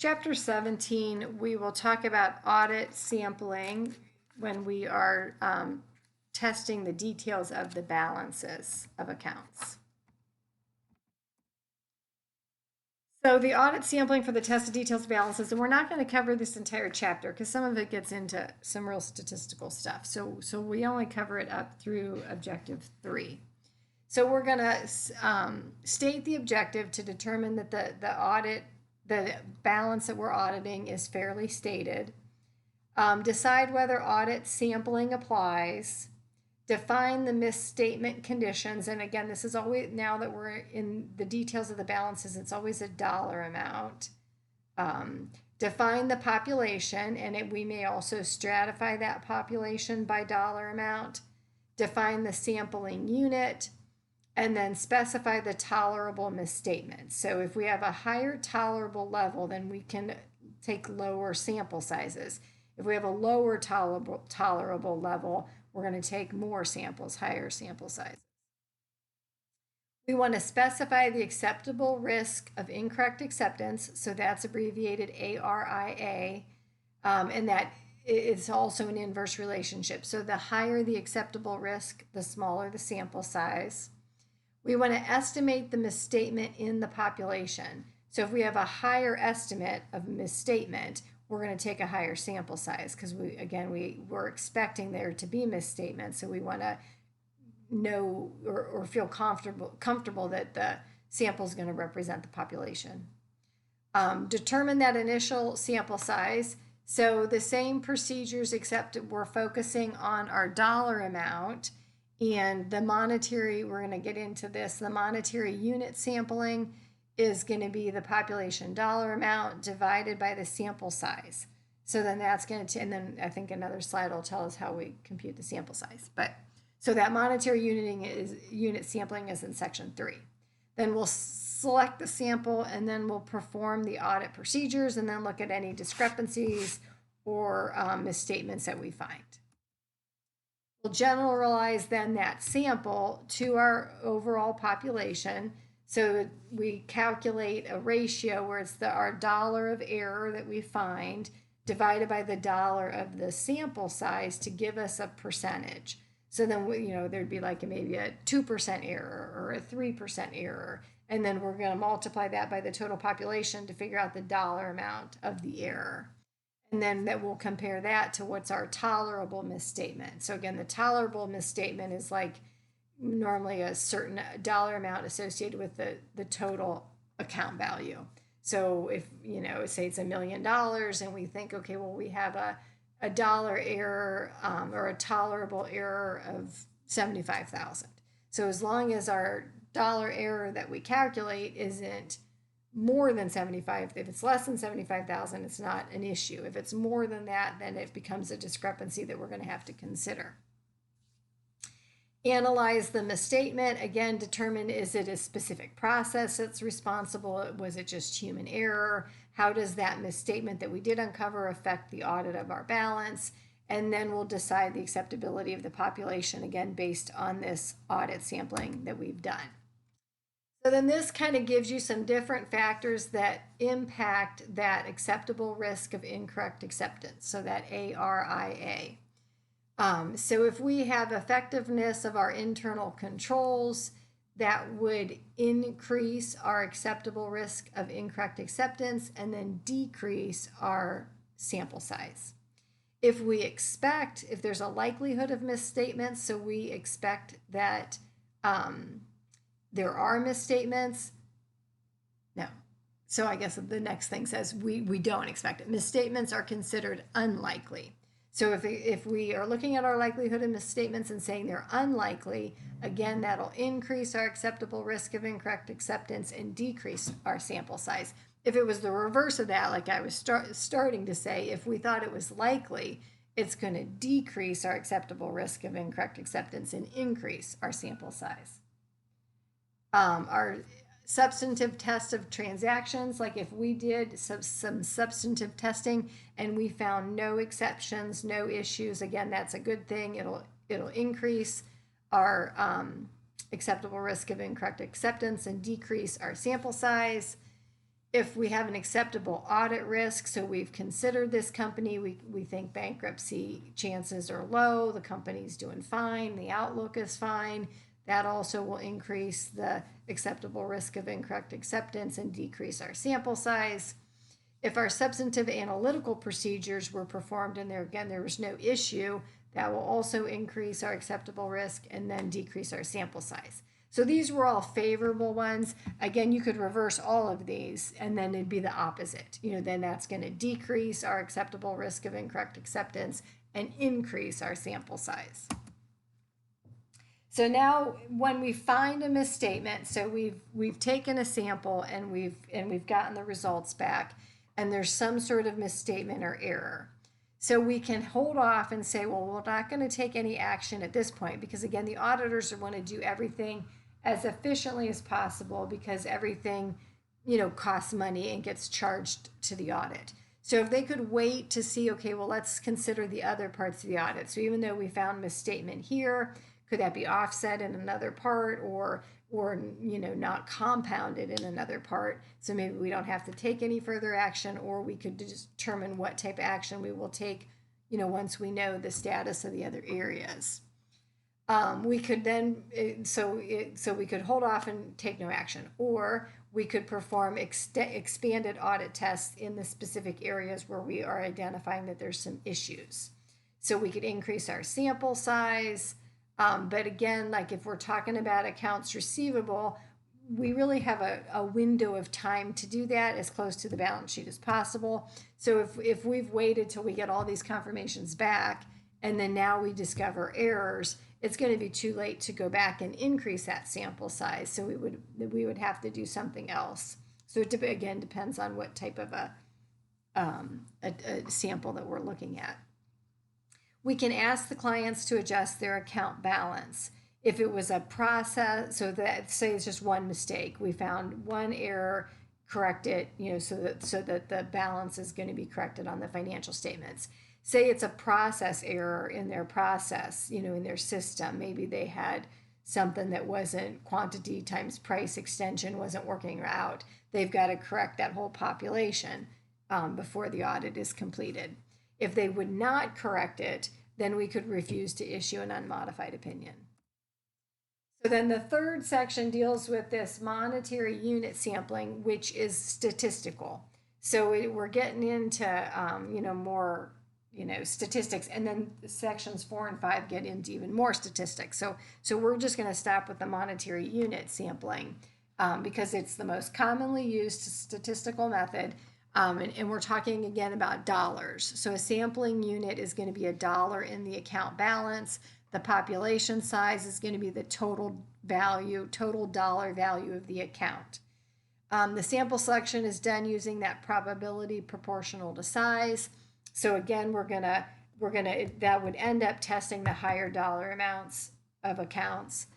Chapter 17, we will talk about audit sampling when we are testing the details of the balances of accounts. So the audit sampling for the test of details of balances, and we're not going to cover this entire chapter because some of it gets into some real statistical stuff. So we only cover it up through objective 3. So we're going to state the objective to determine that the balance that we're auditing is fairly stated. Decide whether audit sampling applies. Define the misstatement conditions. And again, this is always, now that we're in the details of the balances, it's always a dollar amount. Define the population, and we may also stratify that population by dollar amount. Define the sampling unit, and then specify the tolerable misstatement. So if we have a higher tolerable level, then we can take lower sample sizes. If we have a lower tolerable level, we're going to take more samples, higher sample sizes. We want to specify the acceptable risk of incorrect acceptance, so that's abbreviated ARIA, and that is also an inverse relationship. So the higher the acceptable risk, the smaller the sample size. We want to estimate the misstatement in the population. So if we have a higher estimate of misstatement, we're going to take a higher sample size because we're expecting there to be misstatements. So we want to know or feel comfortable that the sample is going to represent the population. Determine that initial sample size. So the same procedures, except we're focusing on our dollar amount. And the monetary, we're going to get into this, the monetary unit sampling is going to be the population dollar amount divided by the sample size. So then that's going to, and then I think another slide will tell us how we compute the sample size. But so that monetary unit sampling is in section 3. Then we'll select the sample, and then we'll perform the audit procedures, and then look at any discrepancies or misstatements that we find. We'll generalize then that sample to our overall population. So we calculate a ratio where it's our dollar of error that we find divided by the dollar of the sample size to give us a percentage. So then there'd be like maybe a 2% error or a 3% error. And then we're going to multiply that by the total population to figure out the dollar amount of the error. And then that we'll compare that to what's our tolerable misstatement. So again, the tolerable misstatement is like normally a certain dollar amount associated with the total account value. So if, say it's $1 million and we think, okay, well, we have a dollar error or a tolerable error of 75,000. So as long as our dollar error that we calculate isn't more than 75, if it's less than 75,000, it's not an issue. If it's more than that, then it becomes a discrepancy that we're going to have to consider. Analyze the misstatement. Again, determine, is it a specific process that's responsible? Was it just human error? How does that misstatement that we did uncover affect the audit of our balance? And then we'll decide the acceptability of the population, again, based on this audit sampling that we've done. So then this kind of gives you some different factors that impact that acceptable risk of incorrect acceptance, so that ARIA. So if we have effectiveness of our internal controls, that would increase our acceptable risk of incorrect acceptance and then decrease our sample size. If there's a likelihood of misstatements, so we expect that there are misstatements. No. So I guess the next thing says we don't expect it. Misstatements are considered unlikely. So if we are looking at our likelihood of misstatements and saying they're unlikely, again, that'll increase our acceptable risk of incorrect acceptance and decrease our sample size. If it was the reverse of that, like I was starting to say, if we thought it was likely, it's going to decrease our acceptable risk of incorrect acceptance and increase our sample size. Our substantive test of transactions, like if we did some substantive testing and we found no exceptions, no issues, again, that's a good thing. It'll increase our acceptable risk of incorrect acceptance and decrease our sample size. if we have an acceptable audit risk, so we've considered this company, we think bankruptcy chances are low, the company's doing fine, the outlook is fine, that also will increase the acceptable risk of incorrect acceptance and decrease our sample size. If our substantive analytical procedures were performed and there was no issue, that will also increase our acceptable risk and then decrease our sample size. So these were all favorable ones. Again, you could reverse all of these and then it'd be the opposite. Then that's going to decrease our acceptable risk of incorrect acceptance and increase our sample size. So now when we find a misstatement, so we've taken a sample and we've gotten the results back, and there's some sort of misstatement or error. So we can hold off and say, well, we're not going to take any action at this point, because again, the auditors want to do everything as efficiently as possible, because everything, costs money and gets charged to the audit. So if they could wait to see, okay, well, let's consider the other parts of the audit. So even though we found misstatement here, could that be offset in another part or not compounded in another part? So maybe we don't have to take any further action, or we could determine what type of action we will take, once we know the status of the other areas. We could then, so we could hold off and take no action, or we could perform expanded audit tests in the specific areas where we are identifying that there's some issues. So we could increase our sample size. But again, like if we're talking about accounts receivable, we really have a window of time to do that as close to the balance sheet as possible. So if we've waited till we get all these confirmations back and then now we discover errors, it's going to be too late to go back and increase that sample size. So we would have to do something else. So it again depends on what type of a sample that we're looking at. We can ask the clients to adjust their account balance. If it was a process, so that say it's just one mistake, we found one error, correct it, so that the balance is going to be corrected on the financial statements. Say it's a process error in their process, in their system. Maybe they had something that wasn't quantity times price extension wasn't working out. They've got to correct that whole population before the audit is completed. If they would not correct it, then we could refuse to issue an unmodified opinion. So then the third section deals with this monetary unit sampling, which is statistical. So we're getting into, more, statistics, and then sections 4 and 5 get into even more statistics. So we're just going to stop with the monetary unit sampling because it's the most commonly used statistical method. And we're talking again about dollars. So a sampling unit is going to be $1 in the account balance. The population size is going to be the total dollar value of the account. The sample selection is done using that probability proportional to size. So again, that would end up testing the higher dollar amounts of accounts.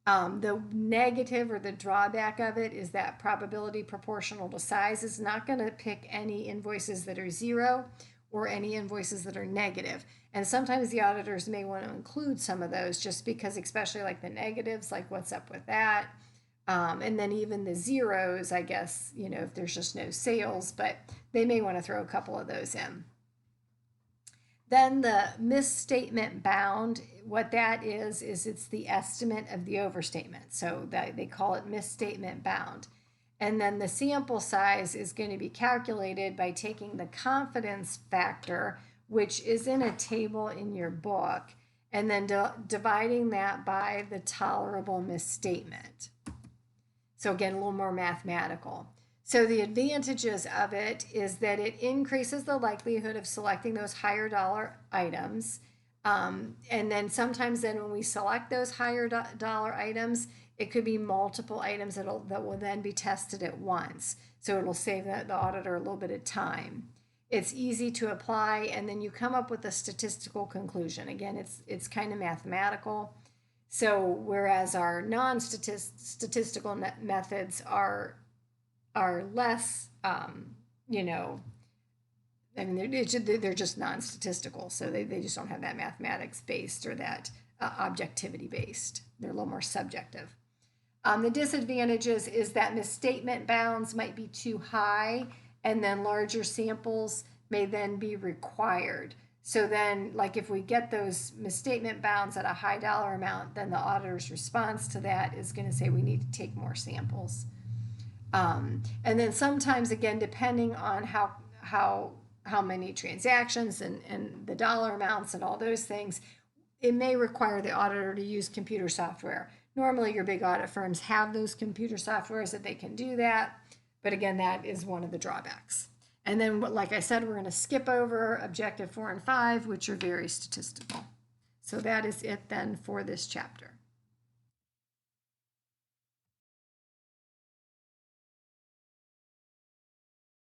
The negative or the drawback of it is that probability proportional to size is not going to pick any invoices that are 0 or any invoices that are negative. And sometimes the auditors may want to include some of those just because, especially like the negatives, like what's up with that. And then even the zeros, I guess, if there's just no sales, but they may want to throw a couple of those in. Then the misstatement bound, what that is it's the estimate of the overstatement. So they call it misstatement bound. And then the sample size is going to be calculated by taking the confidence factor, which is in a table in your book, and then dividing that by the tolerable misstatement. So again, a little more mathematical. So the advantages of it is that it increases the likelihood of selecting those higher dollar items. And then sometimes when we select those higher dollar items, it could be multiple items that will then be tested at once. So it'll save the auditor a little bit of time. It's easy to apply, and then you come up with a statistical conclusion. Again, it's kind of mathematical. So whereas our non-statistical methods are less, they're just non-statistical. So they just don't have that mathematics based or that objectivity based. They're a little more subjective. The disadvantages is that misstatement bounds might be too high, and then larger samples may then be required. So then, like if we get those misstatement bounds at a high dollar amount, then the auditor's response to that is going to say we need to take more samples. And then sometimes, again, depending on how many transactions and the dollar amounts and all those things, it may require the auditor to use computer software. Normally, your big audit firms have those computer softwares that they can do that. But again, that is one of the drawbacks. And then, like I said, we're going to skip over objective 4 and 5, which are very statistical. So that is it then for this chapter.